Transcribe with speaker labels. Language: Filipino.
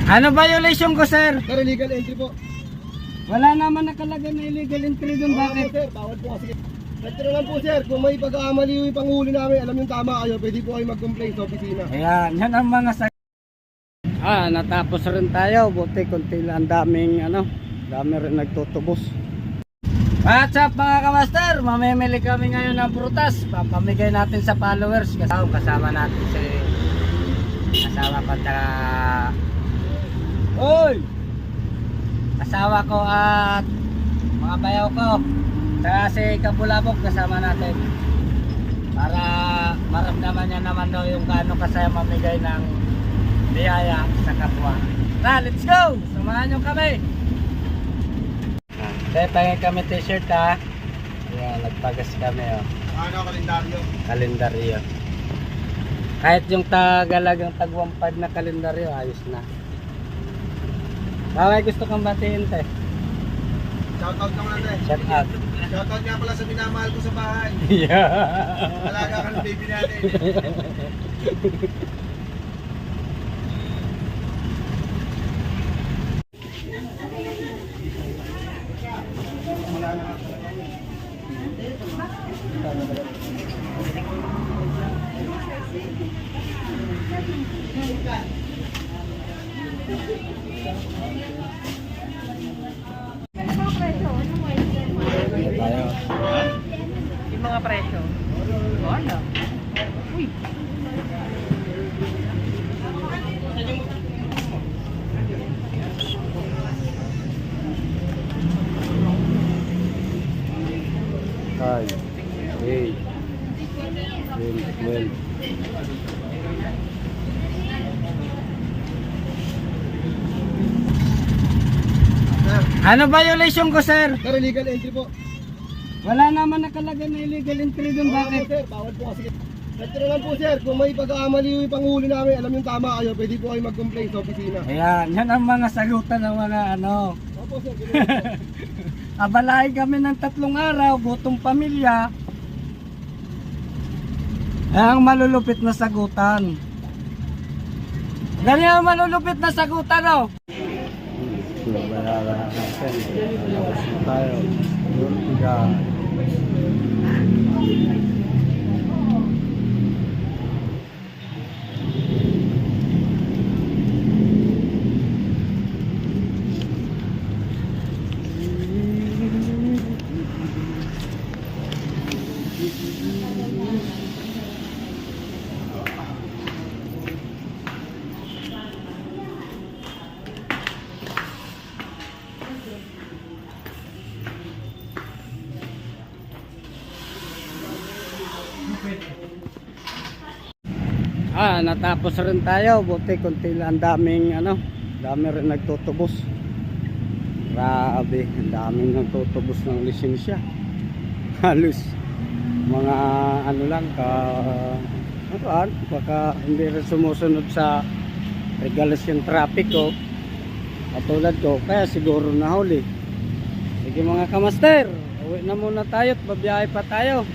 Speaker 1: Ano violation ko, sir?
Speaker 2: Sir, illegal entry po.
Speaker 1: Wala naman nakalagay na illegal entry doon. Bakit?
Speaker 2: Sir, bawal po kasi. Ito lang po sir, kung may pagkakamali yung panghuli namin, alam yung tama kayo, pwede po kayo mag-complain sa opisina.
Speaker 1: Ayan, yan ang mga natapos rin tayo. Buti konti lang, ang daming dami rin nagtutubos. What's up mga kamaster? Mamimili kami ngayon ng prutas. Papamigay natin sa followers. Kasama natin si asawa ko asawa ko at mga bayaw ko. Saka si Kabulabog kasama natin. Para maramdaman niya naman daw yung gaano kasaya mamigay ng biyaya sa kapwa. Tara, let's go! Samahan niyo kami! Pangin kami t-shirt ha. Ayan, nagpagas kami
Speaker 2: Ano, kalendaryo?
Speaker 1: Kalendaryo. Kahit yung tagalagang tagwampad na kalendaryo, ayos na. Bakit gusto kang batiin, te?
Speaker 2: Shoutout naman natin.
Speaker 1: Shout out.
Speaker 2: Shoutout nga pala sa minamahal ko sa bahay.
Speaker 1: Yeah.
Speaker 2: Talaga ka ng baby natin.
Speaker 3: Yung mga presyo. Wala. Uy.
Speaker 1: Hi. Hey. 12.
Speaker 2: Sir,
Speaker 1: Ano violation ko, sir?
Speaker 2: sir, illegal entry po.
Speaker 1: Wala naman nakalagay na illegal entry doon. Bakit?
Speaker 2: Sir, bawal po kasi. Ito lang po sir, kung may pagkakamali yung panghuli namin, alam yung tama kayo, pwede po kayo mag-complain sa opisina.
Speaker 1: Ayan, yan ang mga sagutan ng mga
Speaker 2: Opo sir, ganun po.
Speaker 1: abalahin kami ng 3 araw, gutong pamilya. Ang malulupit na sagutan. Ganyan ang malulupit na sagutan, Bayaran natin. Tapos na tayo. Natapos rin tayo. Buti konti lang, ang daming dami rin nagtutubos. Grabe, ang daming nagtutubos ng lisensya. Halos mga lang baka hindi rin sumusunod sa regulasyon traffic katulad ko, kaya siguro nahuli. Sige mga kamaster, uwi na muna tayo at babiyahe pa tayo.